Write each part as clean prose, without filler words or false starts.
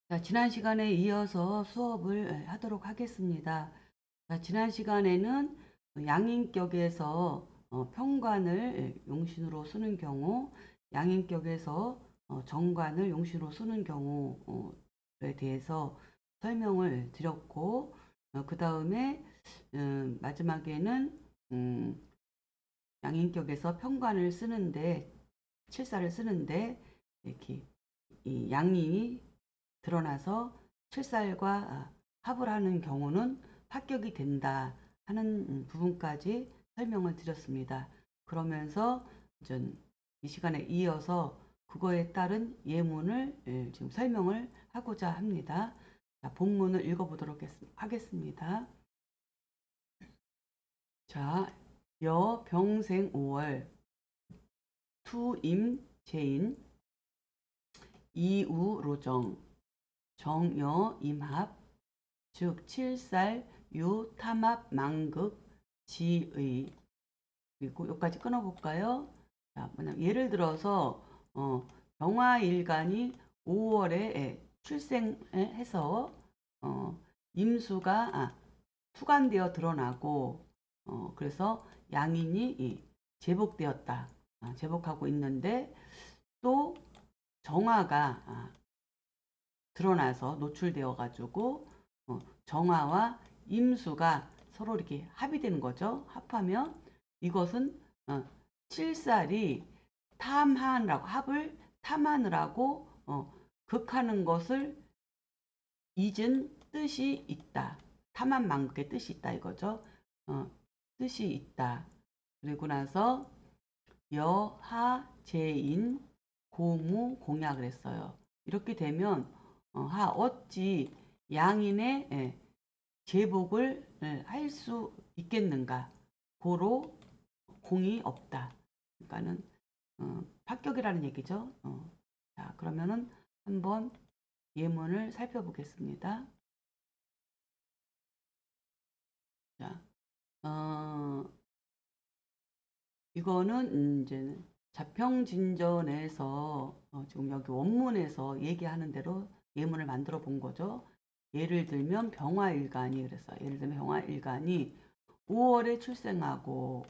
자, 지난 시간에 이어서 수업을 하도록 하겠습니다. 자, 지난 시간에는 양인격에서 평관을 용신으로 쓰는 경우, 양인격에서 정관을 용신으로 쓰는 경우에 대해서 설명을 드렸고, 그 다음에 마지막에는 양인격에서 평관을 쓰는데, 칠사를 쓰는데 이렇게 이 양이 드러나서 칠살과 합을 하는 경우는 합격이 된다 하는 부분까지 설명을 드렸습니다. 그러면서 이 시간에 이어서 그거에 따른 예문을 지금 설명을 하고자 합니다. 자, 본문을 읽어보도록 하겠습니다. 자, 병생 5월 투임재인 이우로정 정여 임합 즉 칠살 유탐합 망극 지의. 그리고 여기까지 끊어볼까요? 자, 예를 들어서 병화일간이 5월에 출생해서 임수가 투간되어 드러나고 그래서 양인이 제복되었다. 제복하고 있는데 또 정화가 드러나서 노출되어 가지고 정화와 임수가 서로 이렇게 합이 되는 거죠. 합하면 이것은 칠살이 탐하느라고 합을 탐하느라고 극하는 것을 잊은 뜻이 있다. 탐한망극의 뜻이 있다 이거죠. 뜻이 있다. 그리고 나서 여하재인 고무공약을 했어요. 이렇게 되면 어찌 양인의 제복을 할 수 있겠는가? 고로 공이 없다. 그러니까는 합격이라는 얘기죠. 자, 그러면은 한번 예문을 살펴보겠습니다. 자, 이거는 이제 자평진전에서 지금 여기 원문에서 얘기하는 대로 예문을 만들어 본 거죠. 예를 들면 병화일간이 그랬어요. 예를 들면 병화일간이 5월에 출생하고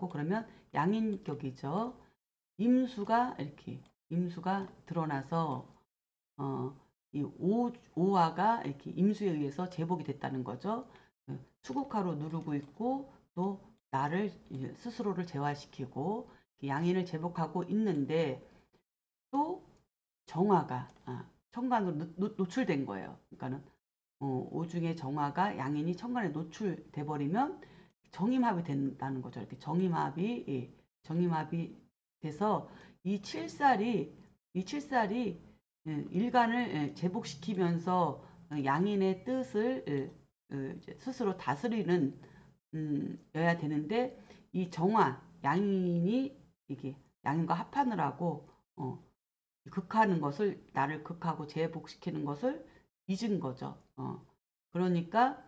그러면 양인격이죠. 임수가 드러나서 이 오화가 이렇게 임수에 의해서 제복이 됐다는 거죠. 수국화로 누르고 있고 또 나를 스스로를 재화시키고 양인을 제복하고 있는데 또 정화가 천간으로 노출된 거예요. 그러니까는 오중의 정화가 양인이 천간에 노출돼 버리면 정임합이 된다는 거죠. 이렇게 정임합이 돼서 이 칠살이 일간을 제복시키면서 양인의 뜻을 스스로 다스리는 여야 되는데 이 정화 양인이 이게 양인과 합하느라고 극하는 것을 나를 극하고 제복시키는 것을 잊은 거죠. 그러니까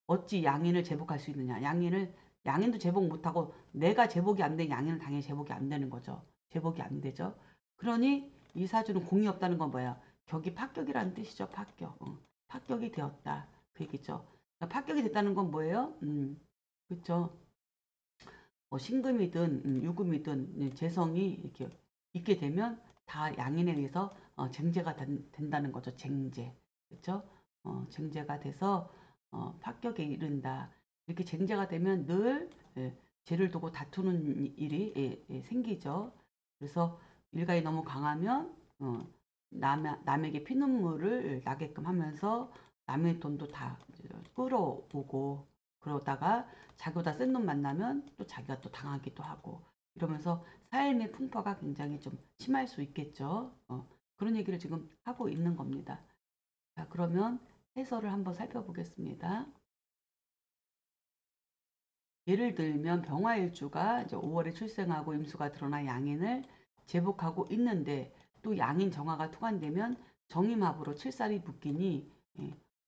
어찌 양인을 제복할 수 있느냐? 양인도 제복 못하고 내가 제복이 안 된 양인은 당연히 제복이 안 되는 거죠. 제복이 안 되죠. 그러니 이 사주는 공이 없다는 건 뭐야? 격이 파격이라는 뜻이죠. 파격. 파격이 되었다. 그 얘기죠. 그러니까 파격이 됐다는 건 뭐예요? 그렇죠. 뭐 신금이든 유금이든 재성이 이렇게 있게 되면 다 양인에 의해서 쟁제가 된다는 거죠. 쟁제. 그렇죠? 쟁제가 돼서 합격에 이른다. 이렇게 쟁제가 되면 늘 죄를 두고 다투는 일이 생기죠. 그래서 일가에 너무 강하면 남에게 피눈물을 나게끔 하면서 남의 돈도 다 끌어오고 그러다가 자기보다 센 놈 만나면 또 자기가 또 당하기도 하고 이러면서 삶의 풍파가 굉장히 좀 심할 수 있겠죠. 그런 얘기를 지금 하고 있는 겁니다. 자, 그러면 해설을 한번 살펴보겠습니다. 예를 들면 병화일주가 이제 5월에 출생하고 임수가 드러나 양인을 제복하고 있는데 또 양인 정화가 투관되면 정임합으로 칠살이 붙기니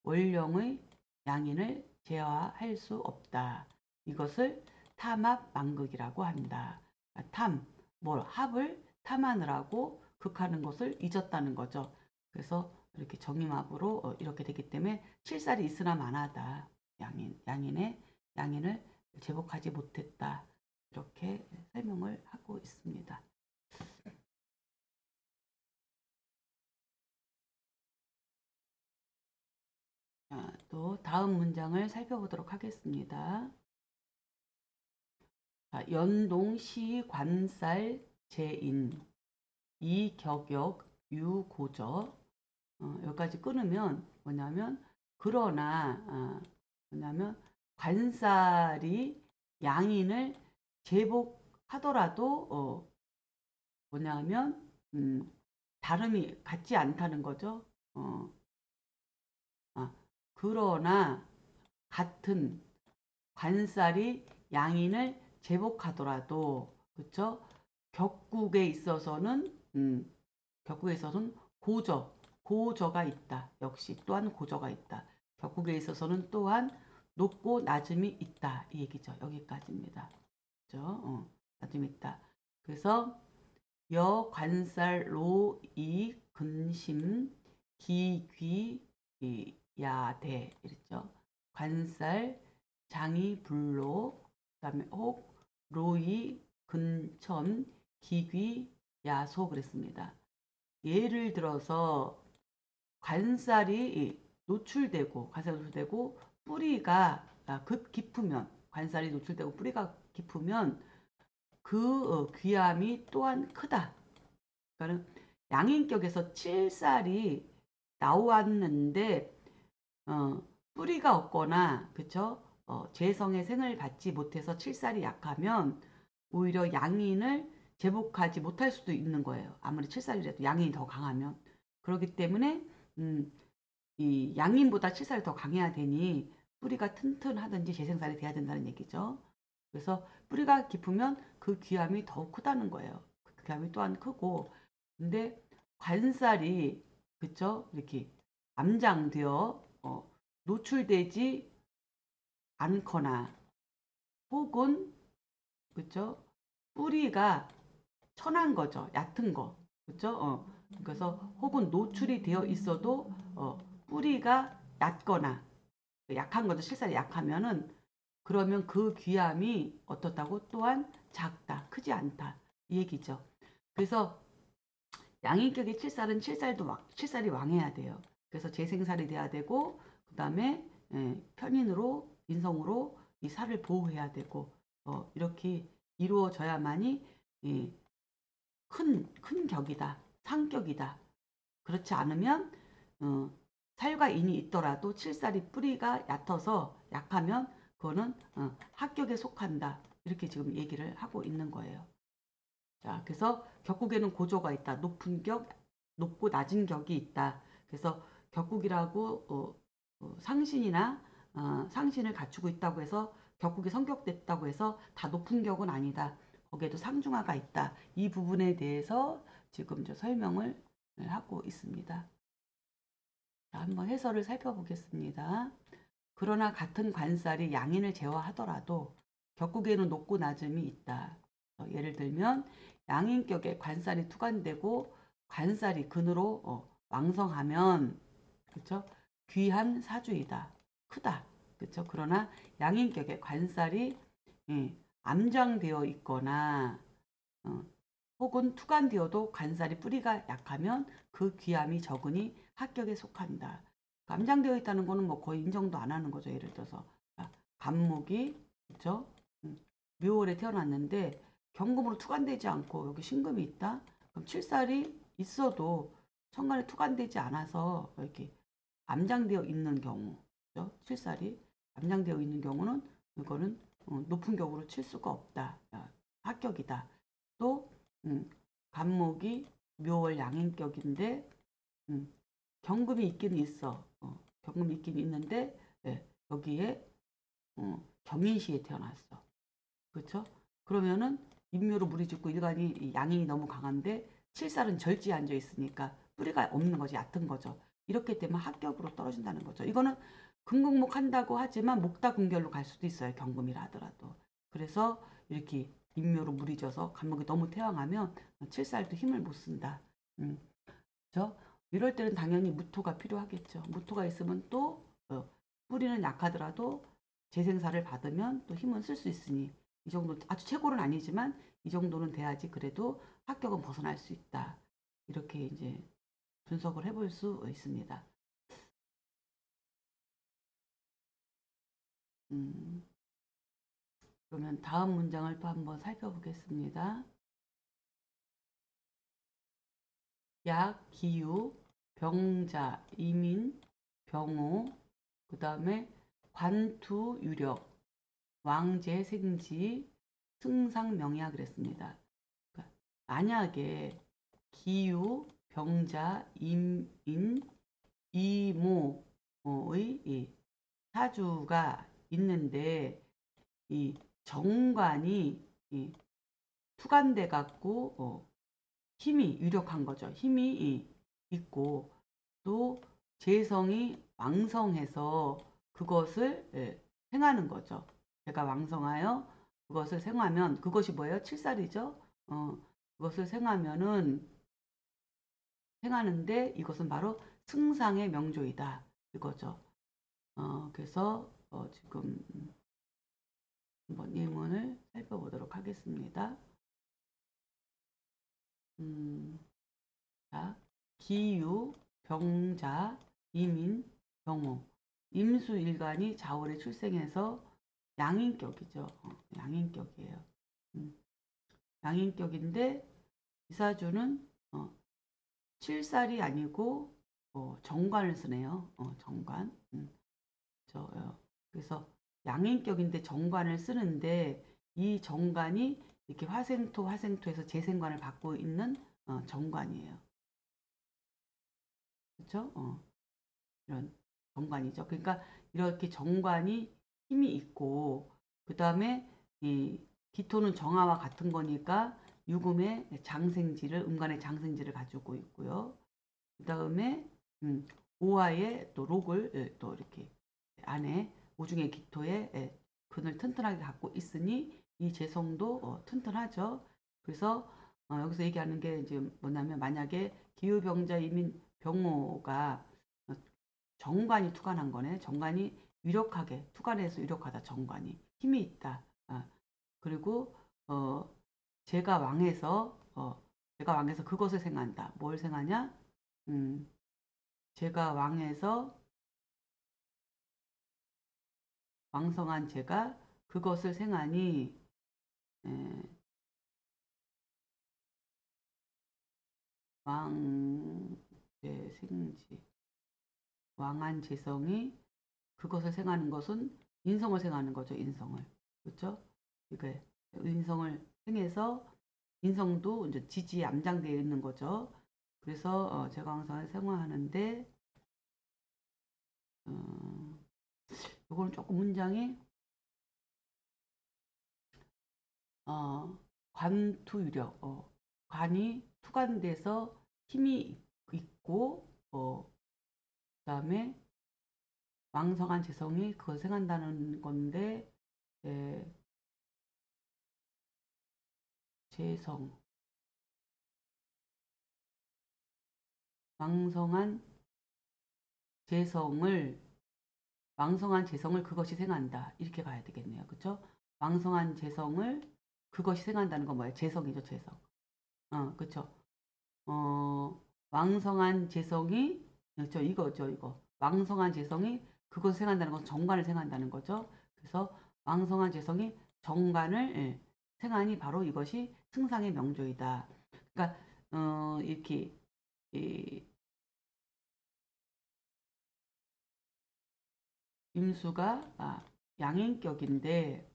월령의 양인을 제어할 수 없다. 이것을 탐합망극이라고 한다. 합을 탐하느라고 극하는 것을 잊었다는 거죠. 그래서 이렇게 정임합으로 이렇게 되기 때문에 칠살이 있으나 마나다. 양인을 제복하지 못했다. 이렇게 설명을 하고 있습니다. 또 다음 문장을 살펴보도록 하겠습니다. 연동시 관살 제인 이격역 유고저 여기까지 끊으면 뭐냐면 그러나 뭐냐면 관살이 양인을 제복하더라도 뭐냐면 다름이 같지 않다는 거죠. 그러나 같은 관살이 양인을 제복하더라도 그쵸? 격국에 있어서는 고저가 있다. 역시 또한 고저가 있다. 격국에 있어서는 또한 높고 낮음이 있다. 이 얘기죠. 여기까지입니다. 그죠? 낮음이 있다. 그래서 여관살로 이 근심 기귀 야대 이랬죠. 관살 장이 불로 그다음에 혹 로이 근천 기귀 야소 그랬습니다. 예를 들어서 관살이 노출되고 뿌리가 급 깊으면 관살이 노출되고 뿌리가 깊으면 그 귀함이 또한 크다. 그러니까 양인격에서 칠살이 나왔는데 뿌리가 없거나 그쵸? 재성의 생을 받지 못해서 칠살이 약하면 오히려 양인을 제복하지 못할 수도 있는 거예요. 아무리 칠살이라도 양인이 더 강하면. 그렇기 때문에 이 양인보다 칠살이 더 강해야 되니 뿌리가 튼튼하든지 재생살이 돼야 된다는 얘기죠. 그래서 뿌리가 깊으면 그 귀함이 더욱 크다는 거예요. 그 귀함이 또한 크고 근데 관살이 그쵸? 이렇게 암장되어 노출되지 않거나 혹은 그쵸? 뿌리가 천한 거죠. 얕은 거. 그쵸? 그래서 혹은 노출이 되어 있어도 뿌리가 얕거나 약한 거죠. 실살이 약하면은 그러면 그 귀함이 어떻다고 또한 작다. 크지 않다. 이 얘기죠. 그래서 양인격의 칠살이 왕해야 돼요. 그래서 재생살이 돼야 되고 그 다음에 편인으로 인성으로 이 살을 보호해야 되고 이렇게 이루어져야만이 큰 격이다. 상격이다. 그렇지 않으면 살과 인이 있더라도 칠살이 뿌리가 얕아서 약하면 그거는 합격에 속한다. 이렇게 지금 얘기를 하고 있는 거예요. 자, 그래서 격국에는 고조가 있다. 높고 낮은 격이 있다. 그래서 격국이라고 상신이나 상신을 갖추고 있다고 해서 격국이 성격됐다고 해서 다 높은 격은 아니다. 거기에도 상중하가 있다. 이 부분에 대해서 지금 저 설명을 하고 있습니다. 자, 한번 해설을 살펴보겠습니다. 그러나 같은 관살이 양인을 제어하더라도 격국에는 높고 낮음이 있다. 예를 들면 양인격에 관살이 투관되고 관살이 근으로 왕성하면 그렇죠? 귀한 사주이다. 크다. 그렇죠? 그러나 양인격에 관살이 암장되어 있거나 어, 혹은 투간되어도 관살이 뿌리가 약하면 그 귀함이 적으니 합격에 속한다. 감장되어 있다는 거는 뭐 거의 인정도 안 하는 거죠. 예를 들어서 간목이 그렇죠? 묘월에 태어났는데 경금으로 투간되지 않고 여기 신금이 있다. 그럼 칠살이 있어도 천간에 투간되지 않아서 이렇게 암장되어 있는 경우, 그렇죠? 칠살이 암장되어 있는 경우는 이거는 높은 격으로 칠 수가 없다. 합격이다. 또 간목이 묘월 양인격인데 경금이 있긴 있어. 경금이 있긴 있는데 여기에 경인시에 태어났어. 그렇죠? 그러면은 인묘로 무리짓고 일간이 양인이 너무 강한데 칠살은 절지에 앉아 있으니까 뿌리가 없는 거지 얕은 거죠. 이렇게 되면 합격으로 떨어진다는 거죠. 이거는 금국목 한다고 하지만 목다금결로 갈 수도 있어요. 경금이라 하더라도. 그래서 이렇게 인묘로 무리져서 간목이 너무 태왕하면 칠살도 힘을 못 쓴다. 그렇죠? 이럴 때는 당연히 무토가 필요하겠죠. 무토가 있으면 또 뿌리는 약하더라도 재생사를 받으면 또 힘은 쓸 수 있으니 이 정도 아주 최고는 아니지만 이 정도는 돼야지 그래도 합격은 벗어날 수 있다. 이렇게 이제 분석을 해볼 수 있습니다. 음, 그러면 다음 문장을 또 한번 살펴보겠습니다. 약, 기유, 병자, 이민, 병호, 그 다음에 관투, 유력, 왕제, 생지, 승상, 명이야 그랬습니다. 그러니까 만약에 기유, 병자, 임인, 이모의 이 사주가 있는데 이 정관이 이 투간돼 갖고 힘이 유력한 거죠. 힘이 있고 또 재성이 왕성해서 그것을 행하는 거죠. 제가 왕성하여 그것을 생하면 그것이 뭐예요? 칠살이죠. 그것을 행하는데 이것은 바로 승상의 명조이다. 이거죠. 그래서 지금 한번 예문을 살펴보도록 하겠습니다. 자, 기유, 병자, 이민, 병호. 임수일간이 자월에 출생해서 양인격이죠. 양인격이에요. 양인격인데 이사주는 칠살이 아니고 정관을 쓰네요. 정관. 그래서 양인격인데 정관을 쓰는데 이 정관이 이렇게 화생토에서 재생관을 받고 있는 정관이에요. 그렇죠? 이런 정관이죠. 그러니까 이렇게 정관이 힘이 있고 그 다음에 이 기토는 정화와 같은 거니까 유금의 장생지를 음간의 장생지를 가지고 있고요. 그 다음에 오화의 또 록을 또 이렇게 안에 오중의 기토에 근을 튼튼하게 갖고 있으니 이 재성도 튼튼하죠. 그래서 여기서 얘기하는 게 이제 뭐냐면 만약에 기후병자 이민 병호가 정관이 투관한 거네. 정관이 유력하게 투관해서 유력하다. 정관이 힘이 있다. 그리고 어, 제가 왕에서 그것을 생한다. 뭘 생하냐? 제가 왕에서 왕성한 제가 그것을 생하니 에, 왕의 생지 왕한 재성이 그것을 생하는 것은 인성을 생하는 거죠. 인성을 그렇죠? 이게 인성을 생해서 인성도 이제 지지에 암장되어 있는 거죠. 그래서 제가 왕성을 생화하는데 이거는 조금 문장이 관투유력 관이 투관돼서 힘이 있고 그다음에 왕성한 재성이 그걸 생한다는 건데 재성 왕성한 재성을 그것이 생한다 이렇게 가야 되겠네요. 그렇죠? 왕성한 재성을 그것이 생한다는 건 뭐예요? 재성이죠, 재성. 그렇죠. 왕성한 재성이 그렇죠. 이거죠, 이거. 왕성한 재성이 그것을 생한다는 것은 정관을 생한다는 거죠. 그래서 왕성한 재성이 정관을 생하니 바로 이것이 승상의 명조이다. 그러니까 이렇게 이 임수가 양인격인데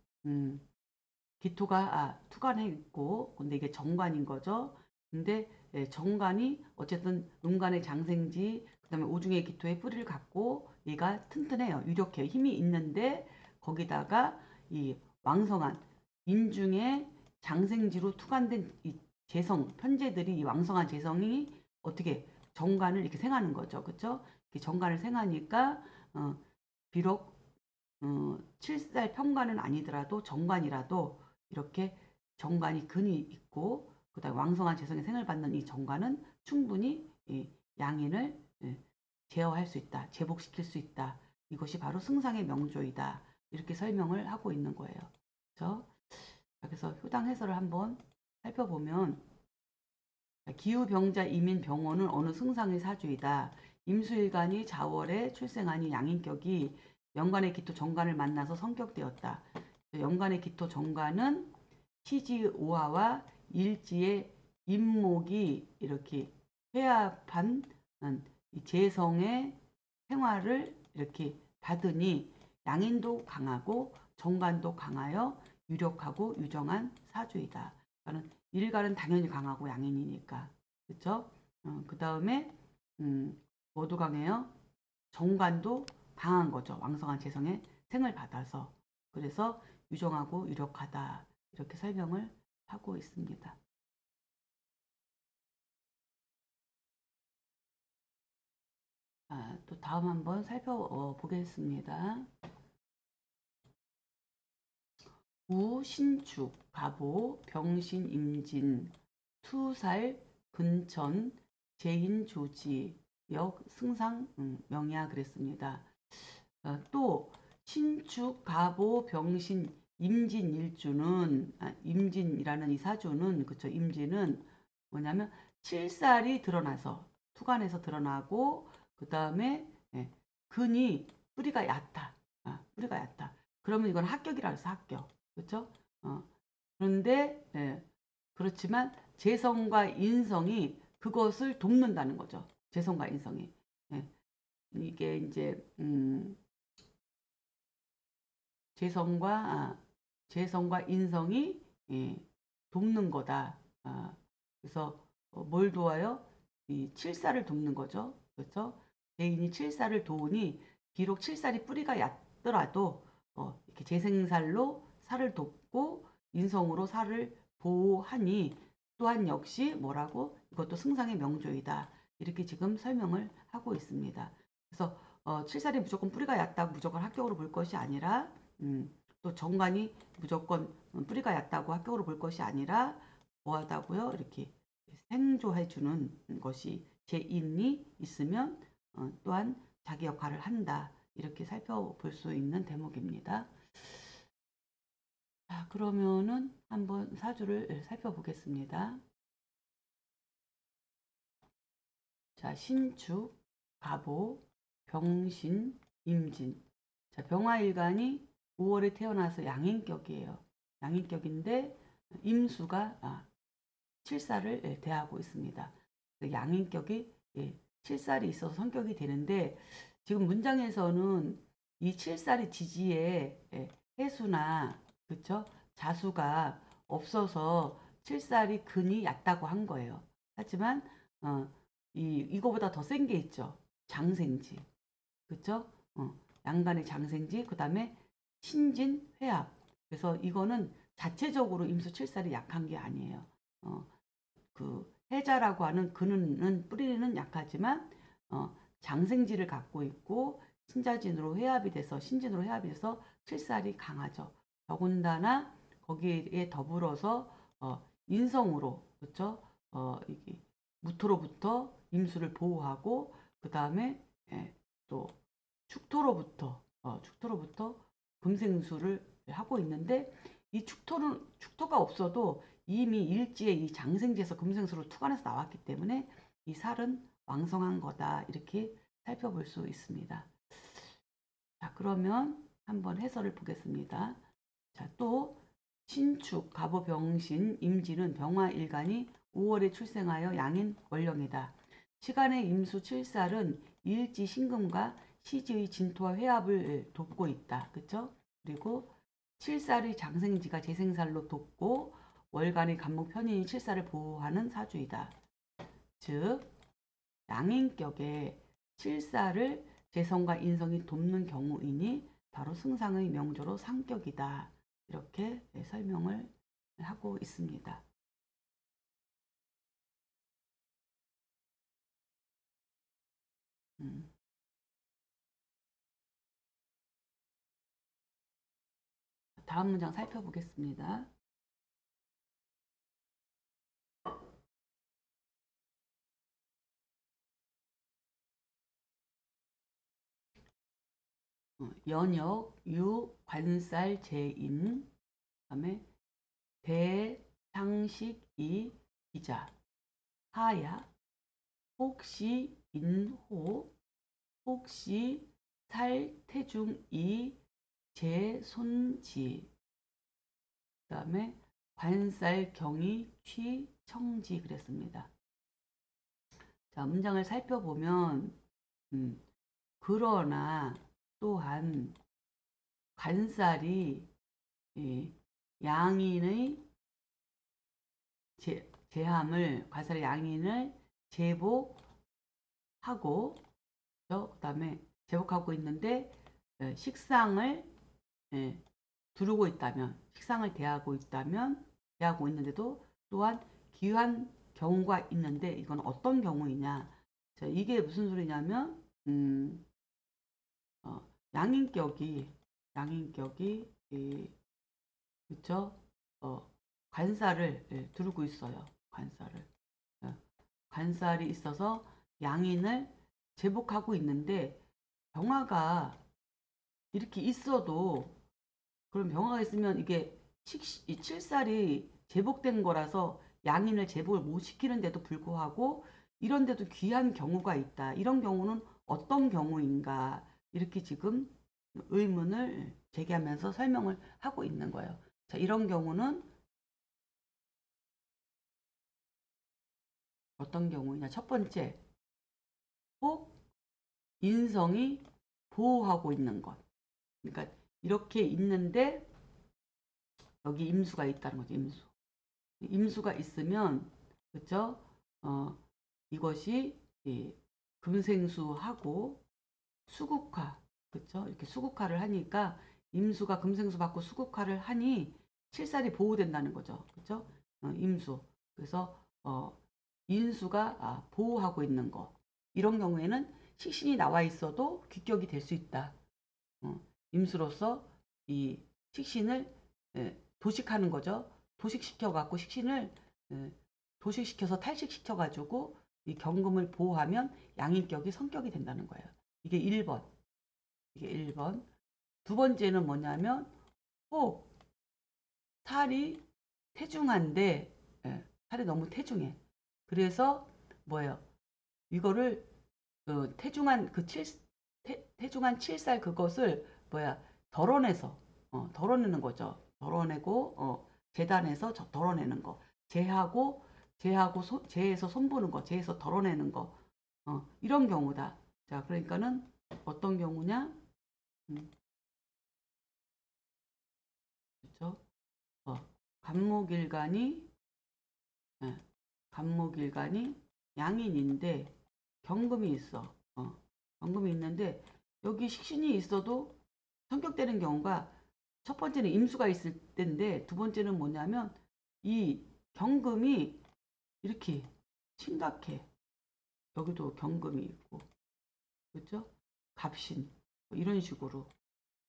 기토가 투관해 있고 근데 이게 정관인 거죠. 근데 정관이 어쨌든 음간의 장생지 그다음에 오중의 기토의 뿌리를 갖고 얘가 튼튼해요. 유력해요. 힘이 있는데 거기다가 이 왕성한 인중의 장생지로 투관된 이 재성 편재들이 이 왕성한 재성이 어떻게 정관을 이렇게 생하는 거죠. 그렇죠? 정관을 생하니까 비록 칠살 평관은 아니더라도 정관이라도 이렇게 정관이 근이 있고 그다음에 왕성한 재성의 생을 받는 이 정관은 충분히 양인을 제어할 수 있다. 제복시킬 수 있다. 이것이 바로 승상의 명조이다. 이렇게 설명을 하고 있는 거예요. 그렇죠? 그래서 효당 해설을 한번 살펴보면 기후병자 이민병원은 어느 승상의 사주이다. 임수일간이 자월에 출생하니 양인격이 연간의 기토 정관을 만나서 성격되었다. 연간의 기토 정관은 시지 오화와 일지의 임목이 이렇게 회합한 이 재성의 생활을 이렇게 받으니 양인도 강하고 정관도 강하여 유력하고 유정한 사주이다. 그러니까 일간은 당연히 강하고 양인이니까. 그쵸? 그 다음에 뭐도 강해요? 정관도 강한 거죠. 왕성한 재성의 생을 받아서. 그래서 유정하고 유력하다. 이렇게 설명을 하고 있습니다. 또 다음 한번 살펴보겠습니다. 우, 신축, 갑오, 병신, 임진, 투살, 근천, 재인, 조지, 역, 승상, 명야 그랬습니다. 또 신축, 갑오, 병신, 임진 일주는 임진이라는 이 사주는 그쵸 임진은 뭐냐면 칠살이 드러나서 투간에서 드러나고 그 다음에 근이 뿌리가 얕다. 뿌리가 얕다. 그러면 이건 합격이라 해서 합격. 그렇죠? 그런데 그렇지만 재성과 인성이 그것을 돕는다는 거죠. 재성과 인성이. 이게 이제 재성과 인성이 돕는 거다. 그래서 뭘 도와요? 이 칠살을 돕는 거죠. 그렇죠? 대인이 칠살을 도우니 비록 칠살이 뿌리가 얕더라도 이렇게 재생살로 살을 돕고 인성으로 살을 보호하니 또한 역시 뭐라고? 이것도 승상의 명조이다. 이렇게 지금 설명을 하고 있습니다. 그래서 칠살이 무조건 뿌리가 얕다고 무조건 합격으로 볼 것이 아니라 또 정관이 무조건 뿌리가 얕다고 합격으로 볼 것이 아니라 뭐하다고요? 이렇게 생조해주는 것이 제인이 있으면 또한 자기 역할을 한다. 이렇게 살펴볼 수 있는 대목입니다. 자, 그러면은 한번 사주를 살펴보겠습니다. 자, 신축, 갑오, 병신, 임진. 자, 병화일간이 5월에 태어나서 양인격이에요. 양인격인데 임수가 칠살을 대하고 있습니다. 양인격이 칠살이 있어서 성격이 되는데 지금 문장에서는 이 칠살이 지지에 해수나 그쵸? 자수가 없어서 칠살이 근이 얕다고 한 거예요. 하지만 이거보다 더 센 게 있죠. 장생지. 그쵸? 양간의 장생지, 그 다음에 신진, 회합. 그래서 이거는 자체적으로 임수칠살이 약한 게 아니에요. 그 해자라고 하는 근은 뿌리는 약하지만 장생지를 갖고 있고 신자진으로 회합이 돼서 신진으로 회합이 돼서 칠살이 강하죠. 더군다나 거기에 더불어서 인성으로 그렇죠? 이게 무토로부터 임수를 보호하고 그 다음에 또 축토로부터 금생수를 하고 있는데 이 축토가 없어도 이미 일지에 이 장생지에서 금생수로 투관해서 나왔기 때문에 이 살은 왕성한 거다 이렇게 살펴볼 수 있습니다. 자, 그러면 한번 해설을 보겠습니다. 자, 또 신축, 갑오병신, 임진은 병화일간이 5월에 출생하여 양인 월령이다. 시간의 임수 칠살은 일지 신금과 시지의 진토와 회합을 돕고 있다. 그쵸? 그리고 칠살의 장생지가 재생살로 돕고 월간의 간목 편인이 칠살을 보호하는 사주이다. 즉 양인격에 칠살을 재성과 인성이 돕는 경우이니 바로 승상의 명조로 상격이다. 이렇게 설명을 하고 있습니다. 음. 다음 문장 살펴보겠습니다. 연역, 유, 관살, 제인, 그다음에 대, 상식, 이, 기자, 하야, 혹시, 인호, 혹시, 살, 태중, 이, 제, 손지, 그 다음에 관살, 경이, 취, 청지 그랬습니다. 자, 문장을 살펴보면 그러나 또한 관살이 양인의 제함을 관살의 양인을 제복하고 그다음에 제복하고 있는데 식상을 두르고 있다면 식상을 대하고 있는데도 또한 기한 경우가 있는데 이건 어떤 경우이냐? 자, 이게 무슨 소리냐면 양인격이 그쵸? 관살을 두르고 있어요. 관살을. 관살이 있어서 양인을 제복하고 있는데 병화가 이렇게 있어도 그럼 병화가 있으면 이게 칠살이 제복된 거라서 양인을 제복을 못 시키는데도 불구하고 이런데도 귀한 경우가 있다. 이런 경우는 어떤 경우인가? 이렇게 지금 의문을 제기하면서 설명을 하고 있는 거예요. 자, 이런 경우는 어떤 경우냐? 첫 번째, 혹 인성이 보호하고 있는 것. 그러니까 이렇게 있는데 여기 임수가 있다는 거죠. 임수가 있으면 그죠? 이것이 금생수하고 수국화 그죠? 이렇게 수국화를 하니까 임수가 금생수 받고 수국화를 하니 칠살이 보호된다는 거죠. 그죠? 임수. 그래서 인수가 보호하고 있는 거. 이런 경우에는 식신이 나와 있어도 귀격이 될 수 있다. 임수로서 이 식신을 도식하는 거죠. 도식시켜 갖고 식신을 도식시켜서 탈식시켜 가지고 이 경금을 보호하면 양인격이 성격이 된다는 거예요. 이게 1번. 이게 1번. 두 번째는 뭐냐면 혹 살이 태중한데 살이 너무 태중해. 그래서 뭐예요? 이거를 태중한 그 태중한 칠살 그것을 뭐야 덜어내서 덜어내는 거죠. 덜어내고 재단에서 덜어내는 거. 재에서 손보는 거. 재에서 덜어내는 거. 이런 경우다. 자, 그러니까는 어떤 경우냐? 그렇죠? 어, 간목일간이 예, 간목일간이 양인인데 경금이 있어. 경금이 있는데 여기 식신이 있어도 성격되는 경우가 첫 번째는 임수가 있을 때인데 두 번째는 뭐냐면 이 경금이 이렇게 심각해. 여기도 경금이 있고 그렇죠? 갑신 뭐 이런 식으로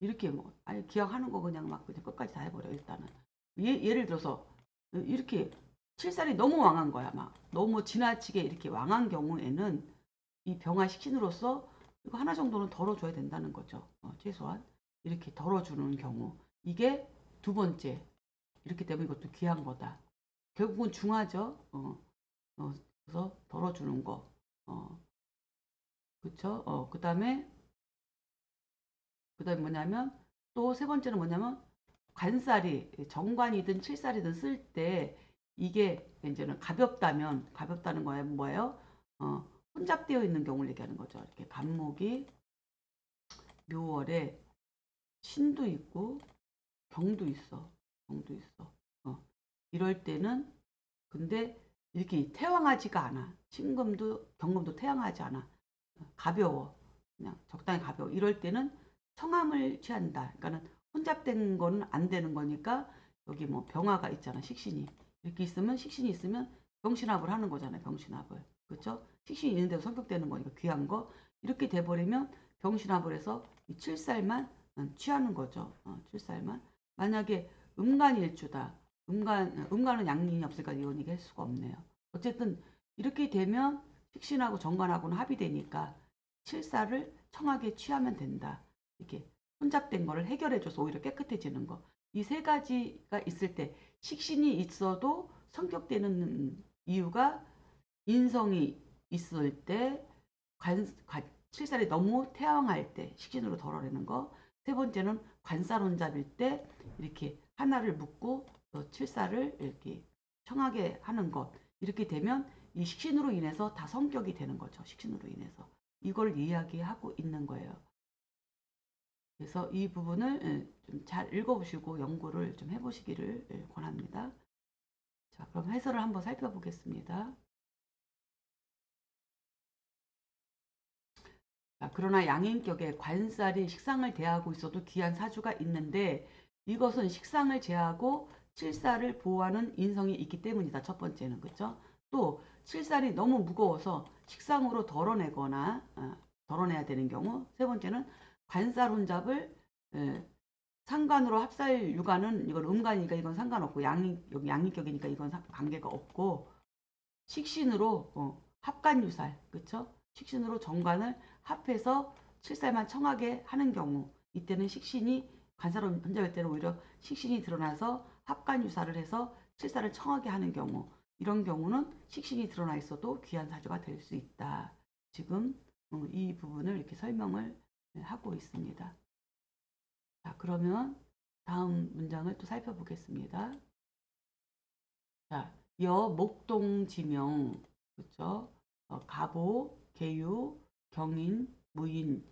이렇게 뭐 아니 기억하는 거 그냥 막 그냥 끝까지 다 해버려 일단은 예를 들어서 이렇게 칠살이 너무 왕한 거야 막 너무 지나치게 이렇게 왕한 경우에는 이 병화 식신으로서 이거 하나 정도는 덜어줘야 된다는 거죠. 최소한 이렇게 덜어주는 경우 이게 두 번째 이렇게 되면 이것도 귀한 거다. 결국은 중하죠. 그래서 덜어주는 거. 그쵸? 그다음에 뭐냐면 또 세 번째는 뭐냐면 관살이 정관이든 칠살이든 쓸 때 이게 이제는 가볍다는 거예요. 뭐예요? 혼잡되어 있는 경우를 얘기하는 거죠. 이렇게 간목이 묘월에 신도 있고 경도 있어. 경도 있어. 이럴 때는 근데 이렇게 태왕하지가 않아. 신금도 경금도 태왕하지 않아. 가벼워. 그냥 적당히 가벼워. 이럴 때는 청함을 취한다. 그러니까는 혼잡된 거는 안 되는 거니까 여기 뭐 병화가 있잖아. 식신이. 이렇게 있으면 식신이 있으면 병신합을 하는 거잖아요. 병신합을. 그렇죠? 식신이 있는데도 성격되는 거니까 귀한 거. 이렇게 돼버리면 병신합을 해서 이 칠살만 취하는 거죠. 칠살만. 만약에 음간일주다. 음간은 양인이 없으니까 이건 얘기할 수가 없네요. 어쨌든 이렇게 되면 식신하고 정관하고는 합의되니까 칠사를 청하게 취하면 된다. 이렇게 혼잡된 거를 해결해줘서 오히려 깨끗해지는 거. 이 세 가지가 있을 때 식신이 있어도 성격되는 이유가 인성이 있을 때 칠살이 너무 태왕할 때 식신으로 덜어내는 거. 세 번째는 관살혼잡일 때 이렇게 하나를 묶고 칠살을 이렇게 청하게 하는 것. 이렇게 되면 이 식신으로 인해서 다 성격이 되는 거죠. 식신으로 인해서. 이걸 이야기하고 있는 거예요. 그래서 이 부분을 좀 잘 읽어보시고 연구를 좀 해보시기를 권합니다. 자, 그럼 해설을 한번 살펴보겠습니다. 자, 그러나 양인격에 관살이 식상을 대하고 있어도 귀한 사주가 있는데 이것은 식상을 제하고 칠살을 보호하는 인성이 있기 때문이다. 첫 번째는. 그렇죠? 또 칠살이 너무 무거워서 식상으로 덜어내거나 덜어내야 되는 경우. 세 번째는 관살 혼잡을 상관으로 합살 유관은 이건 음간이니까 이건 상관없고 여기 양인격이니까 이건 관계가 없고 식신으로 합간유살 그쵸? 식신으로 정관을 합해서 칠살만 청하게 하는 경우 이때는 식신이 관사로 혼잡일 때는 오히려 식신이 드러나서 합간유살을 해서 칠살을 청하게 하는 경우 이런 경우는 식신이 드러나 있어도 귀한 사주가 될 수 있다. 지금 이 부분을 이렇게 설명을 하고 있습니다. 자, 그러면 다음 문장을 또 살펴보겠습니다. 자, 목동지명, 그쵸? 가보, 계유, 경인, 무인,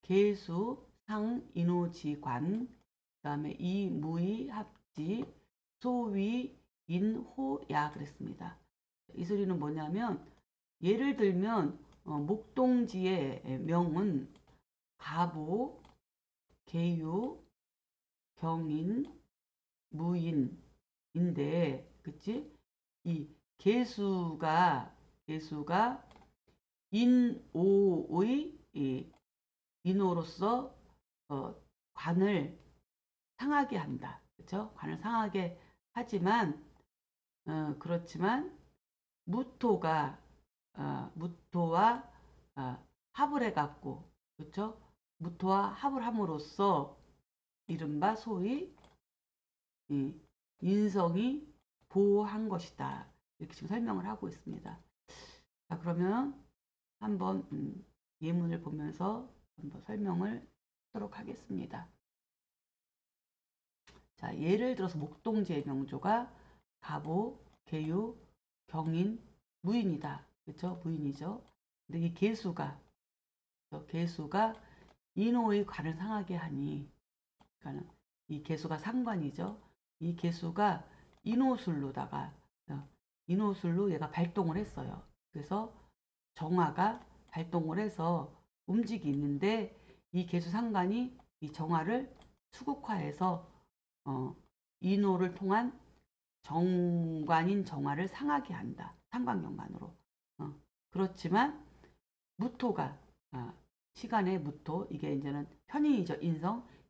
계수, 상, 인호지관, 그 다음에 이무이, 합지, 소위, 인호야 그랬습니다. 이 소리는 뭐냐면 예를 들면 목동지의 명은 가보, 계유, 경인, 무인인데, 그치? 이 개수가 인오의 인호로서 관을 상하게 한다. 그쵸? 관을 상하게 하지만 그렇지만 무토가 무토와 합을 해갖고 그쵸? 무토와 합을 함으로써 이른바 소위 인성이 보호한 것이다. 이렇게 지금 설명을 하고 있습니다. 자, 그러면 한번 예문을 보면서 한번 설명을 하도록 하겠습니다. 자, 예를 들어서 목동지의 명조가 가보, 계유, 경인, 무인이다. 그렇죠? 무인이죠. 근데 이 개수가 인호의 관을 상하게 하니 그러니까는 이 개수가 상관이죠. 이 개수가 인호술로다가 인호술로 얘가 발동을 했어요. 그래서 정화가 발동을 해서 움직이는데 이 개수 상관이 이 정화를 수국화해서 인호를 통한 정관인 정화를 상하게 한다. 상관경관으로. 그렇지만 무토가 시간의 무토 이게 이제는 편인이죠.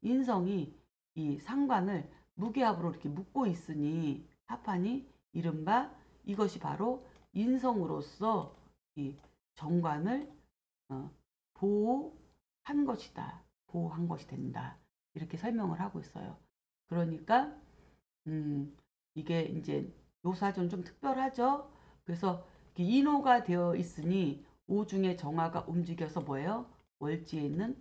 인성이 이 상관을 무게합으로 이렇게 묶고 있으니 합하니 이른바 이것이 바로 인성으로서 이 정관을 보호한 것이다. 보호한 것이 된다. 이렇게 설명을 하고 있어요. 그러니까 이게 이제 요사전 좀 특별하죠. 그래서 인호가 되어 있으니 오중의 정화가 움직여서 뭐예요? 월지에 있는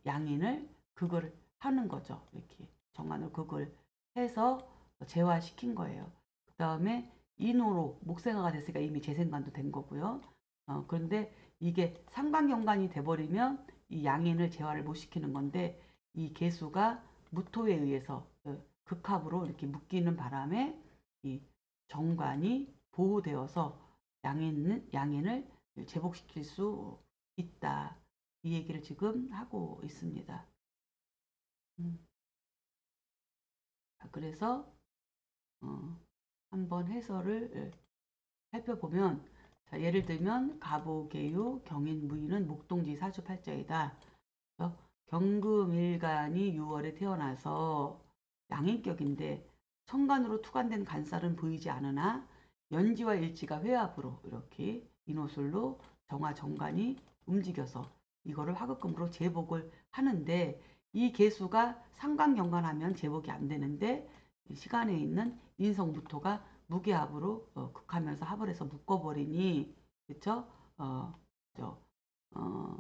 양인을 극을 하는 거죠. 이렇게 정관을 극을 해서 재화시킨 거예요. 그 다음에 인호로 목생화가 됐으니까 이미 재생관도 된 거고요. 그런데 이게 상관경관이 돼버리면 이 양인을 재화를 못 시키는 건데 이 개수가 무토에 의해서 극합으로 이렇게 묶이는 바람에 이 정관이 보호되어서 양인을 제복시킬 수 있다. 이 얘기를 지금 하고 있습니다. 그래서 한번 해설을 살펴보면 자, 예를 들면 가보, 계유, 경인, 무인은 목동지 사주팔자이다. 경금일간이 6월에 태어나서 양인격인데 천간으로 투관된 간살은 보이지 않으나 연지와 일지가 회합으로 이렇게 인호술로 정화 정관이 움직여서 이거를 화급금으로 제복을 하는데 이 개수가 상관경관하면 제복이 안 되는데 시간에 있는 인성무토가 무게합으로 극하면서 합을 해서 묶어버리니 그쵸? 저, 어,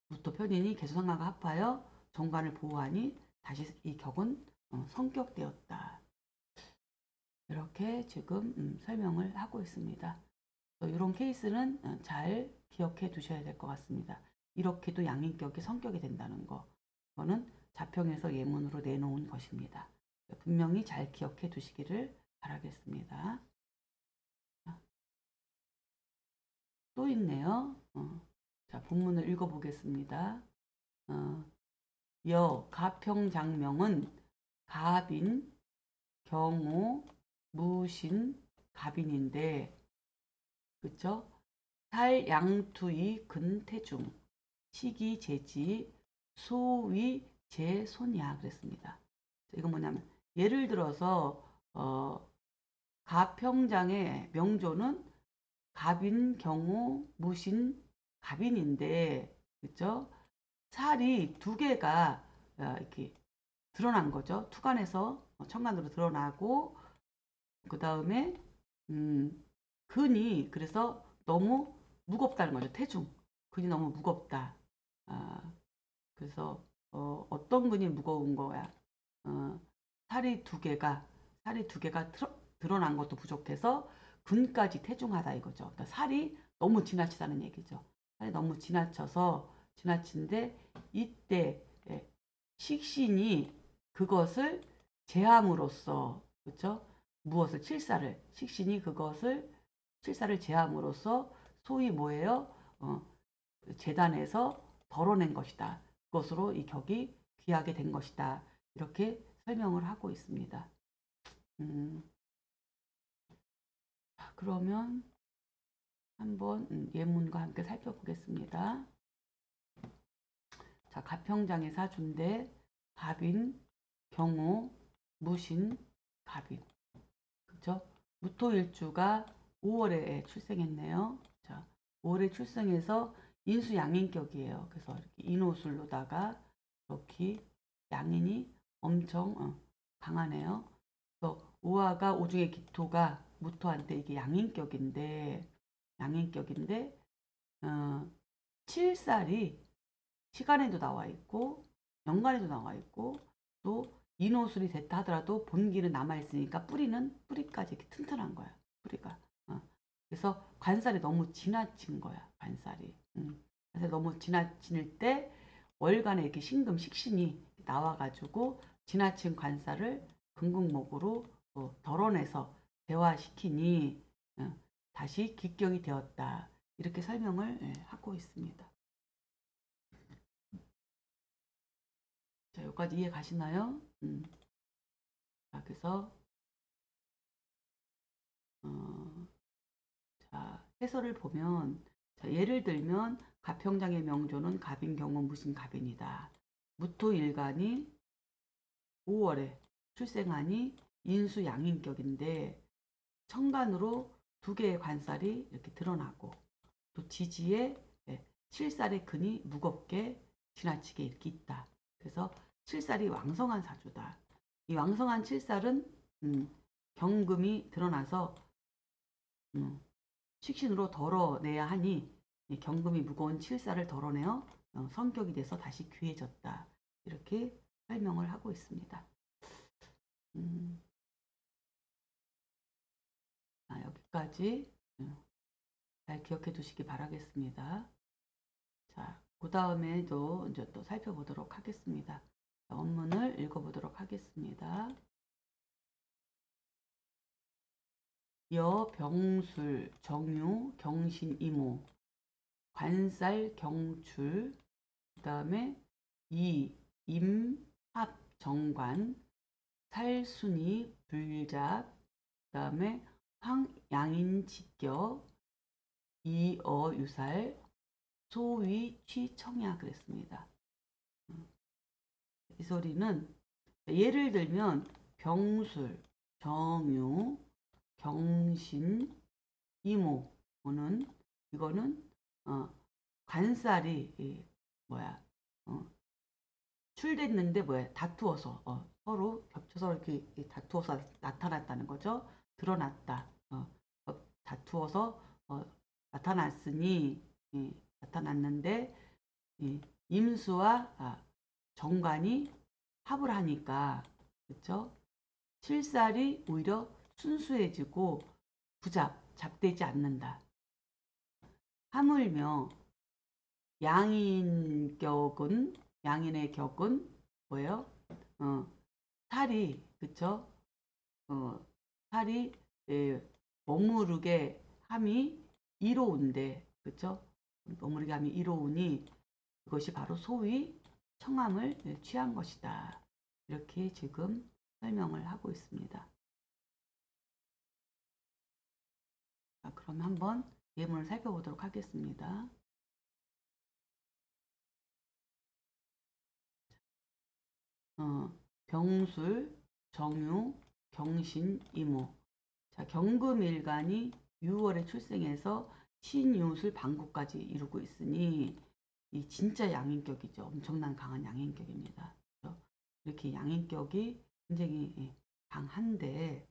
무토 편인이 개수상관과 합하여 정관을 보호하니 다시 이 격은 성격되었다. 이렇게 지금 설명을 하고 있습니다. 이런 케이스는 잘 기억해 두셔야 될 것 같습니다. 이렇게도 양인격이 성격이 된다는 거. 그거는 자평에서 예문으로 내놓은 것입니다. 분명히 잘 기억해 두시기를 바라겠습니다. 또 있네요. 자, 본문을 읽어보겠습니다. 가평장명은 갑인, 경호, 무신, 갑인인데 그쵸? 살, 양투이, 근태중, 시기, 제지, 소위, 제손야 그랬습니다. 이건 뭐냐면 예를 들어서 가평장의 명조는 갑인, 경호, 무신, 갑인인데 그쵸? 살이 두 개가 이렇게 드러난 거죠. 투간에서 천간으로 드러나고 그 다음에 근이 그래서 너무 무겁다는 거죠. 태중. 근이 너무 무겁다. 아, 그래서 어떤 근이 무거운 거야? 어, 살이 두 개가 드러난 것도 부족해서 근까지 태중하다 이거죠. 그러니까 살이 너무 지나치다는 얘기죠. 살이 너무 지나친데 이때 식신이 그것을 제함으로써 그렇죠? 무엇을 식신이 그것을 칠사를 제함으로써 소위 뭐예요? 재단에서 덜어낸 것이다. 그것으로 이 격이 귀하게 된 것이다. 이렇게 설명을 하고 있습니다. 그러면 한번 예문과 함께 살펴보겠습니다. 자, 가평장의 사주인데 갑인, 경호, 무신, 갑인. 그죠? 무토일주가 5월에 출생했네요. 자, 5월에 출생해서 인수양인격이에요. 그래서 이렇게 인호술로다가 이렇게 양인이 엄청 강하네요. 그래서 우화가 오중의 기토가 무토한테 이게 양인격인데 어, 칠살이 시간에도 나와 있고 연간에도 나와 있고 또 인호술이 됐다 하더라도 본기는 남아 있으니까 뿌리까지 이렇게 튼튼한 거야. 뿌리가. 그래서 관살이 너무 지나친 거야. 관살이. 그래서 너무 지나칠 때 월간에 이렇게 식신이 나와가지고 지나친 관살을 금극목으로 덜어내서 대화시키니 다시 기격이 되었다. 이렇게 설명을 하고 있습니다. 자, 여기까지 이해 가시나요? 자, 그래서 자, 해설을 보면 자, 예를 들면 가평장의 명조는 갑인 경호 무신 갑인이다. 무토일간이 5월에 출생하니 인수 양인격인데 천간으로 두 개의 관살이 이렇게 드러나고 또 지지에 칠살의 근이 무겁게 지나치게 이렇게 있다. 그래서 칠살이 왕성한 사주다. 이 왕성한 칠살은 경금이 드러나서 식신으로 덜어내야 하니 경금이 무거운 칠살을 덜어내어 성격이 돼서 다시 귀해졌다. 이렇게 설명을 하고 있습니다. 여기까지 잘 기억해 두시기 바라겠습니다. 자, 그 다음에도 이제 또 살펴보도록 하겠습니다. 원문을 읽어보도록 하겠습니다. 병술, 정유, 경신, 이모, 관살, 경출, 그 다음에 임, 합, 정관, 살순이, 불잡, 그 다음에 양인, 직격, 유살, 소위, 취청야 그랬습니다. 이 소리는 예를 들면 병술, 정유, 경신, 이모는 이거는 관살이 뭐야 출됐는데 뭐야 다투어서 서로 겹쳐서 이렇게 다투어서 나타났다는 거죠. 드러났다. 다투어서 어, 나타났으니 예, 나타났는데 예, 임수와 정관이 합을 하니까 그렇죠? 칠살이 오히려 순수해지고 잡되지 않는다. 하물며 양인의 격은 뭐예요? 어, 살이 그쵸? 살이 머무르게 함이 이로운데 그쵸? 머무르게 함이 이로우니 그것이 바로 소위 청함을 취한 것이다. 이렇게 지금 설명을 하고 있습니다. 자, 그럼 한번 예문을 살펴보도록 하겠습니다. 병술, 정유, 경신, 이모. 자, 경금일간이 6월에 출생해서 신유술 방구까지 이루고 있으니 이 진짜 양인격이죠. 엄청난 강한 양인격입니다. 그렇죠? 이렇게 양인격이 굉장히 강한데,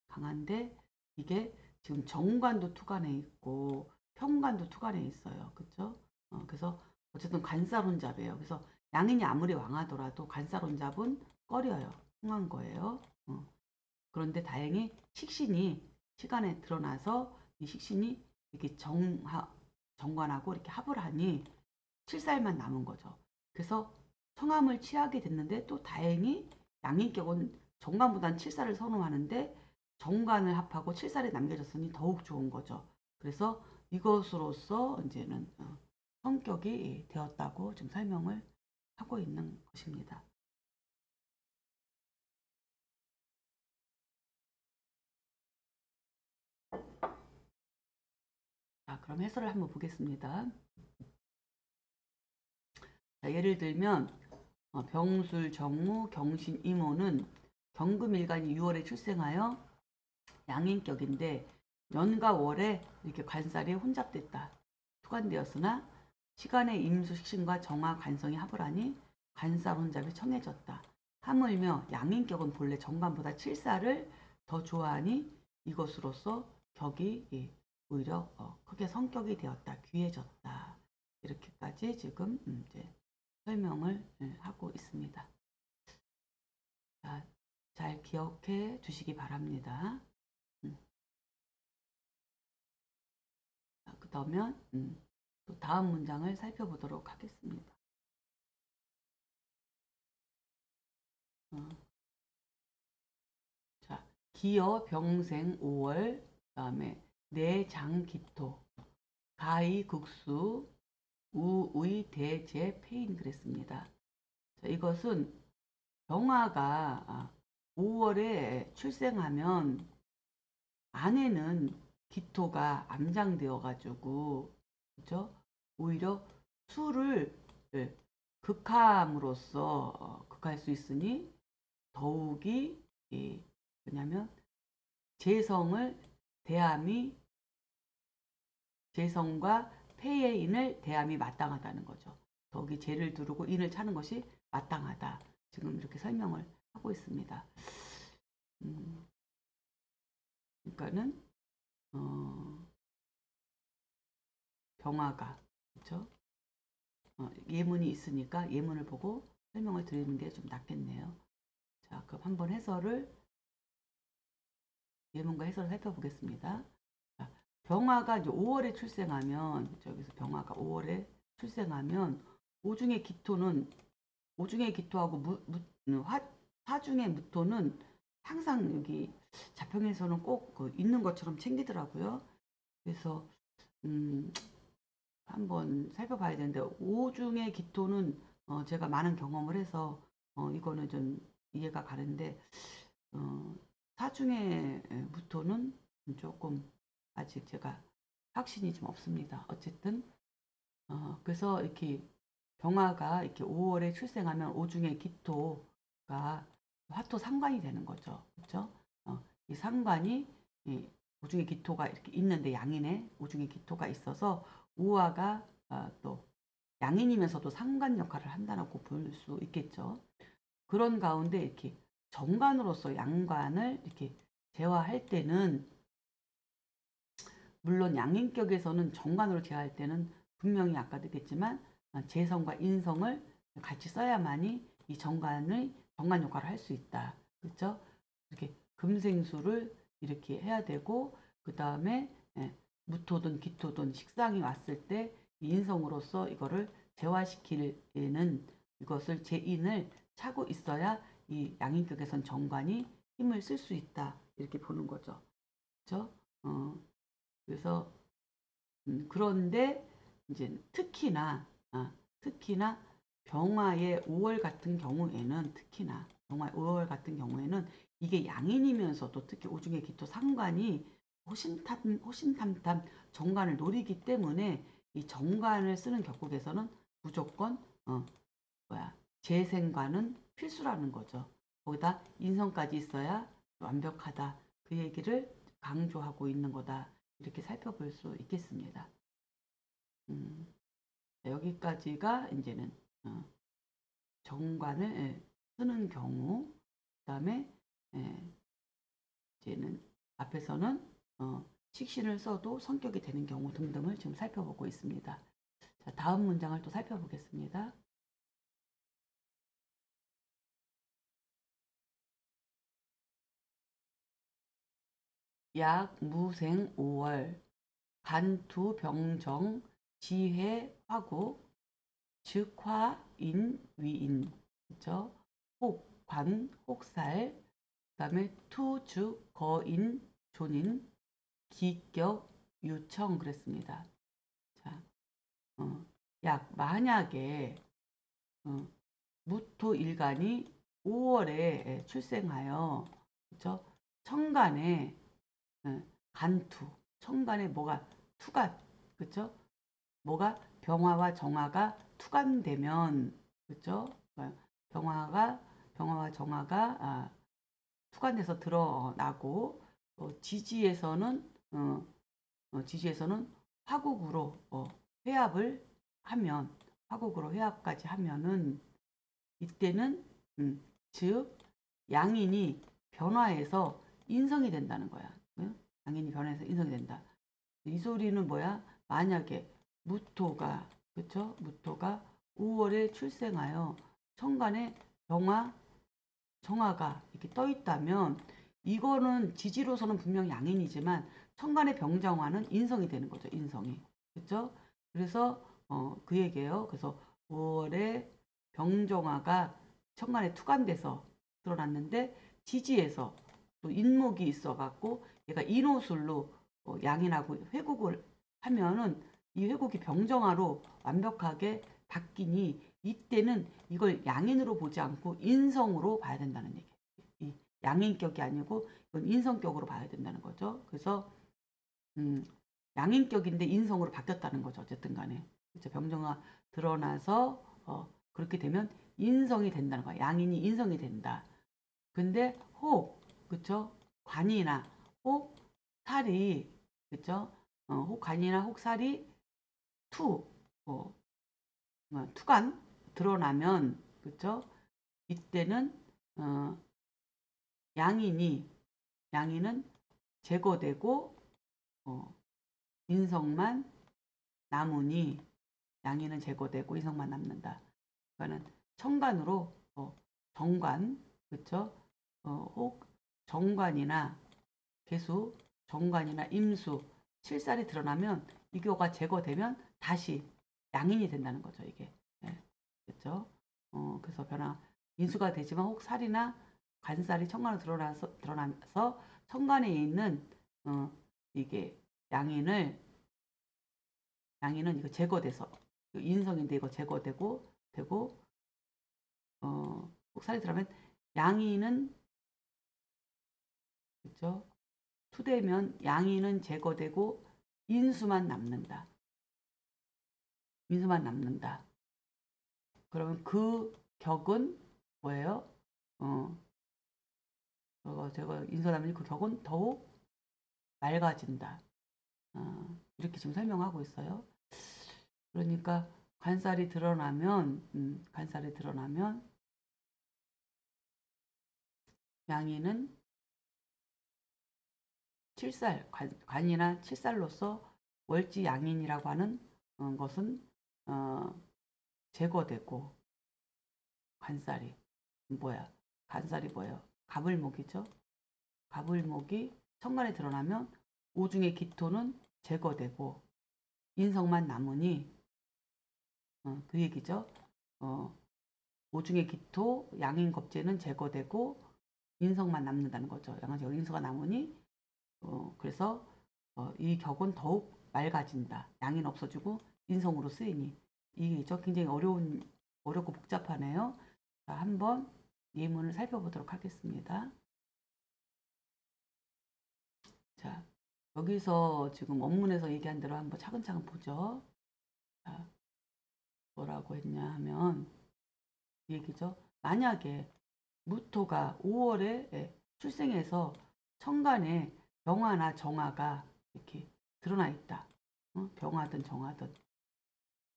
강한데 이게 지금 정관도 투관에 있고 편관도 투관에 있어요. 그렇죠? 그래서 어쨌든 관사론잡이에요. 그래서 양인이 아무리 왕하더라도 관사론잡은 꺼려요. 통한 거예요. 그런데 다행히 식신이 시간에 드러나서 이 식신이 이렇게 정관하고 이렇게 합을 하니 7살만 남은 거죠. 그래서 성함을 취하게 됐는데 또 다행히 양인격은 정관보다는 7살을 선호하는데 정관을 합하고 7살이 남겨졌으니 더욱 좋은 거죠. 그래서 이것으로서 이제는 성격이 되었다고 지금 설명을 하고 있는 것입니다. 자, 그럼 해설을 한번 보겠습니다. 자, 예를 들면 병술, 정무, 경신, 이모는 경금일간이 6월에 출생하여 양인격인데 년과 월에 이렇게 관살이 혼잡됐다. 투관되었으나 시간의 임수식신과 정화 관성이 합을 하니 관살 혼잡이 청해졌다. 하물며 양인격은 본래 정관보다 칠살을 더 좋아하니 이것으로서 격이 오히려 크게 성격이 되었다. 귀해졌다. 이렇게까지 지금 이제 설명을 하고 있습니다. 자, 잘 기억해 주시기 바랍니다. 그러면 또 다음 문장을 살펴보도록 하겠습니다. 자, 기어 병생 5월, 그다음에 내장기토, 가이국수, 우의 대제 폐인 그랬습니다. 자, 이것은 병화가 5월에 출생하면 아내는 기토가 암장되어 가지고 그죠? 오히려 술을 예, 극함으로써 극할 수 있으니 더욱이 뭐냐면 재성을 대함이 재성과 폐의 인을 대함이 마땅하다는 거죠. 더욱이 재를 두르고 인을 차는 것이 마땅하다. 지금 이렇게 설명을 하고 있습니다. 음, 그러니까는 어, 병화가 그렇죠? 예문이 있으니까 예문을 보고 설명을 드리는 게 좀 낫겠네요. 자, 그럼 한번 예문과 해설을 살펴보겠습니다. 자, 병화가 이제 5월에 출생하면, 저기서 병화가 5월에 출생하면, 오중의 기토하고 화중의 무토는 항상 여기 자평에서는 꼭그 있는 것처럼 챙기더라고요. 그래서, 음, 한번 살펴봐야 되는데 오중의 기토는 제가 많은 경험을 해서 이거는 좀 이해가 가는데 어, 사중의 무토는 조금 아직 제가 확신이 좀 없습니다. 어쨌든 그래서 이렇게 병화가 이렇게 5월에 출생하면 오중의 기토가 화토 상관이 되는 거죠. 그렇죠? 이 상관이 이 오중의 기토가 이렇게 있는데 양인에 오중의 기토가 있어서 우화가 또 양인이면서도 상관 역할을 한다고 볼 수 있겠죠. 그런 가운데 이렇게 정관으로서 양관을 이렇게 제화할 때는, 물론 양인격에서는 정관으로 제화할 때는 분명히 아까도 얘기했지만 재성과 인성을 같이 써야만이 이 정관 역할을 할 수 있다. 그렇죠? 이렇게 금생수를 이렇게 해야 되고, 그 다음에 무토든 기토든 식상이 왔을 때 인성으로서 이거를 재화시키는, 이것을 재인을 차고 있어야 이 양인격에선 정관이 힘을 쓸 수 있다. 이렇게 보는 거죠. 그렇죠? 그래서 그런데 이제 특히나 병화의 5월 같은 경우에는, 병화의 5월 같은 경우에는 이게 양인이면서도 특히 오중의 기토 상관이 호신탐탐 정관을 노리기 때문에 이 정관을 쓰는 격국에서는 무조건 재생관은 필수라는 거죠. 거기다 인성까지 있어야 완벽하다. 그 얘기를 강조하고 있는 거다. 이렇게 살펴볼 수 있겠습니다. 여기까지가 이제는 정관을 쓰는 경우, 그 다음에 이제는 앞에서는 식신을 써도 성격이 되는 경우 등등을 지금 살펴보고 있습니다. 자, 다음 문장을 또 살펴보겠습니다. 약 무생 5월 간투 병정 지회 화구 즉 화인 위인, 그죠? 혹 관 혹살, 그다음에 투 즉 거인 존인 기격 유청 그랬습니다. 자, 약 만약에 무토 일간이 5월에 출생하여, 그죠? 천간에 간투, 천간에 뭐가 투간, 그죠? 뭐가 병화와 정화가 투간되면, 그죠? 병화와 정화가 투간돼서 드러나고, 지지에서는 지지에서는 화국으로 회합을 하면, 화국으로 회합까지 하면은 이때는 즉 양인이 변화해서 인성이 된다는 거야. 양인이 변화해서 인성이 된다. 이 소리는 뭐야? 만약에 무토가, 그쵸? 무토가 5월에 출생하여 천간에 병화, 정화가 이렇게 떠 있다면, 이거는 지지로서는 분명히 양인이지만 천간의 병정화는 인성이 되는 거죠. 인성이. 그쵸? 그래서 그 얘기예요. 그래서 5월에 병정화가 천간에 투간돼서 드러났는데, 지지에서 또 인목이 있어갖고 얘가 인호술로 양인하고 회국을 하면은 이 회국이 병정화로 완벽하게 바뀌니, 이때는 이걸 양인으로 보지 않고 인성으로 봐야 된다는 얘기예요. 이 양인격이 아니고 이건 인성격으로 봐야 된다는 거죠. 그래서 양인격인데 인성으로 바뀌었다는 거죠. 어쨌든 간에. 그렇죠? 병정화 드러나서 그렇게 되면 인성이 된다는 거야. 양인이 인성이 된다. 근데 혹, 그쵸? 관이나 혹 살이, 그쵸? 혹 관이나 혹 살이 투, 어, 투간 드러나면, 그쵸? 이때는 어, 양인이 양인은 제거되고 인성만 남으니, 양인은 제거되고 인성만 남는다. 그러니까는 천간으로 정관, 그쵸? 혹 정관이나 개수, 정관이나 임수, 칠살이 드러나면 이거가 제거되면 다시 양인이 된다는 거죠. 이게. 예, 그렇죠? 그래서 인수가 되지만 혹 살이나 관살이 천간으로 드러나서 천간에 있는 이게 양인은 이거 제거돼서, 인성인데 이거 제거되고 되고 혹 살이 들어가면 양인은, 그렇죠? 투되면 양인은 제거되고 인수만 남는다. 인수만 남는다. 그러면 그 격은 뭐예요? 제가 인수 남는 그 격은 더욱 맑아진다. 이렇게 지금 설명하고 있어요. 그러니까 관살이 드러나면 양인은 칠살, 관이나 칠살로서 월지 양인이라고 하는 것은 제거되고, 관살이 뭐예요? 가불목이죠. 가불목이 천간에 드러나면 오중의 기토는 제거되고 인성만 남으니 그 얘기죠. 오중의 기토, 양인 겁재는 제거되고 인성만 남는다는 거죠. 양한적 인수가 남으니 그래서 이 격은 더욱 맑아진다. 양인 없어지고 인성으로 쓰이니 이게죠. 굉장히 어렵고 복잡하네요. 자, 한번 예문을 살펴보도록 하겠습니다. 자, 여기서 지금 원문에서 얘기한 대로 한번 차근차근 보죠. 자, 뭐라고 했냐 하면 이 얘기죠. 만약에 무토가 5월에 출생해서 천간에 병화나 정화가 이렇게 드러나 있다. 병화든 정화든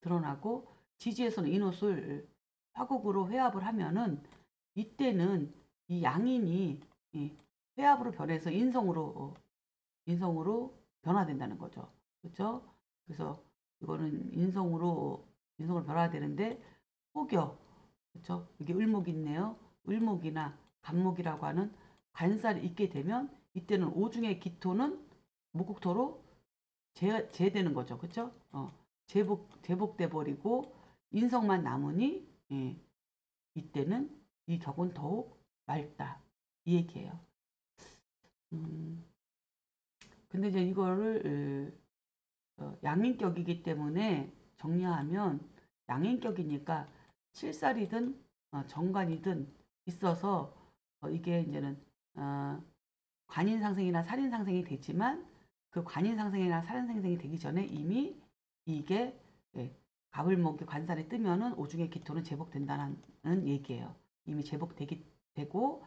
드러나고 지지에서는 인옷을 화국으로 회합을 하면은 이때는 이 양인이 회합으로 변해서 인성으로 변화된다는 거죠. 그렇죠? 그래서 이거는 인성으로 변화되는데 혹여 그렇죠? 여기 을목이 있네요. 을목이나 간목이라고 하는 관살이 있게 되면 이때는 오중의 기토는 목국토로 제되는 거죠. 그렇죠? 제복돼 버리고 인성만 남으니 이때는 이 격은 더욱 맑다. 이 얘기예요. 근데 이제 이거를 양인격이기 때문에 정리하면 양인격이니까 칠살이든 정관이든 있어서 이게 이제는 관인상생이나 살인상생이 되지만 그 관인상생이나 살인상생이 되기 전에 이미 이게 가불목이 관살에 뜨면은 오중의 기토는 제복된다는 얘기예요. 이미 되고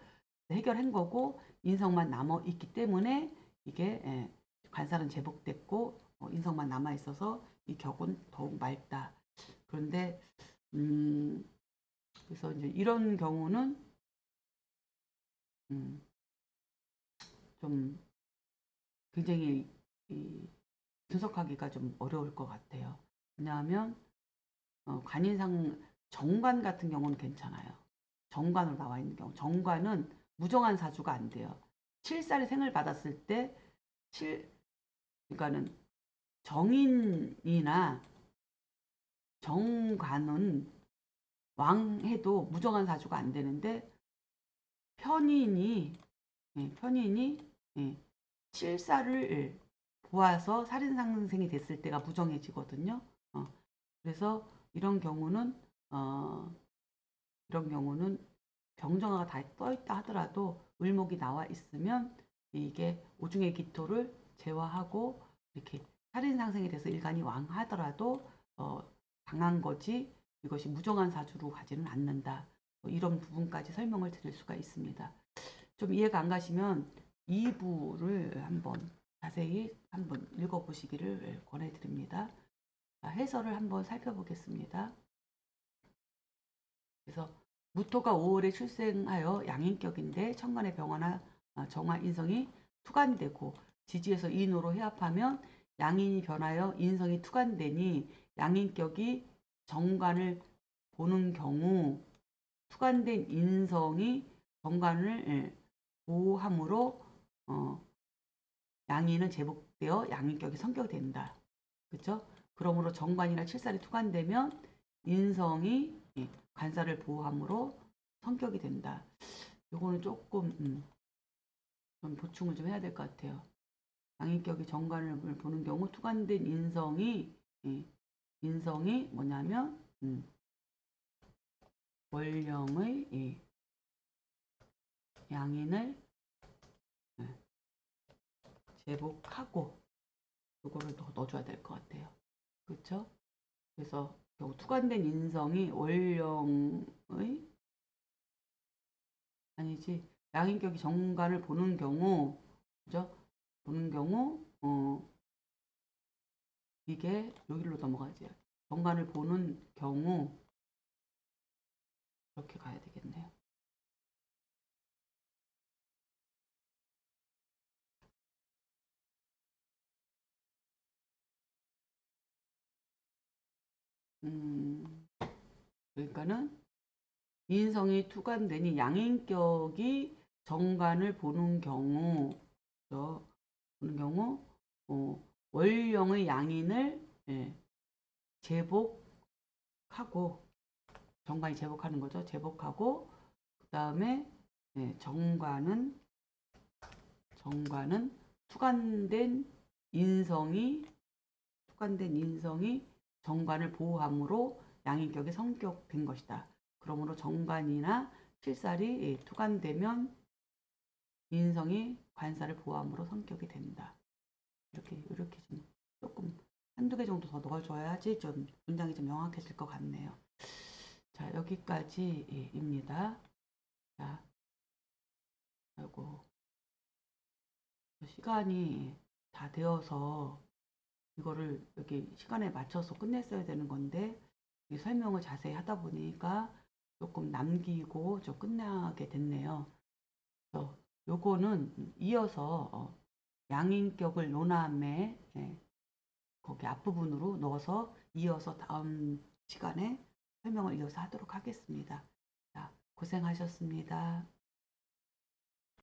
해결한 거고 인성만 남아 있기 때문에 이게 관살은 제복됐고 인성만 남아 있어서 이 격은 더욱 맑다. 그런데 그래서 이제 이런 경우는 좀 굉장히 분석하기가 좀 어려울 것 같아요. 왜냐하면 관인상 정관 같은 경우는 괜찮아요. 정관으로 나와 있는 경우 정관은 무정한 사주가 안 돼요. 7살에 생을 받았을 때 그러니까는 정인이나 정관은 왕해도 무정한 사주가 안 되는데 편인이 7살을 보아서 살인상생이 됐을 때가 무정해지거든요. 그래서 이런 경우는 병정화가 다 떠있다 하더라도 을목이 나와 있으면 이게 오중의 기토를 제화하고 이렇게 살인상생이 돼서 일간이 왕하더라도 강한 거지 이것이 무정한 사주로 가지는 않는다. 이런 부분까지 설명을 드릴 수가 있습니다. 좀 이해가 안 가시면 2부를 한번 자세히 한번 읽어보시기를 권해드립니다. 해설을 한번 살펴보겠습니다. 그래서 무토가 5월에 출생하여 양인격인데 천간의 병화나 정화 인성이 투간되고 지지에서 인으로 해합하면 양인이 변하여 인성이 투간되니 양인격이 정관을 보는 경우 투간된 인성이 정관을 보호함으로 양인은 제복되어 양인격이 성격된다. 그렇죠? 그러므로 정관이나 칠살이 투간되면 인성이 관살을 보호함으로 성격이 된다. 요거는 조금 좀 보충을 좀 해야 될 것 같아요. 양인격이 정관을 보는 경우 투간된 인성이 뭐냐면 월령의 양인을 제복하고 요거를 넣어줘야 될 것 같아요. 그렇죠? 그래서 결국 투간된 인성이 월령의 아니지 양인격이 정관을 보는 경우 그죠? 보는 경우 이게 여기로 넘어가지 정관을 보는 경우 이렇게 가야 되겠네요. 그러니까는 인성이 투관되니 양인격이 정관을 보는 경우, 그죠? 보는 경우 월령의 양인을 제복하고 정관이 제복하는 거죠. 제복하고 그 다음에 정관은 투관된 인성이 정관을 보호함으로 양인격이 성격된 것이다. 그러므로 정관이나 필살이 투관되면 인성이 관사를 보호함으로 성격이 된다. 이렇게 좀 조금 한두 개 정도 더 넣어줘야지 좀 문장이 좀 명확해질 것 같네요. 자, 여기까지입니다. 자, 아이고, 시간이 다 되어서 이거를 여기 시간에 맞춰서 끝냈어야 되는 건데 이 설명을 자세히 하다 보니까 조금 남기고 좀 끝나게 됐네요. 그래서 요거는 이어서 양인격을 논함에 거기 앞부분으로 넣어서 이어서 다음 시간에 설명을 이어서 하도록 하겠습니다. 자, 고생하셨습니다.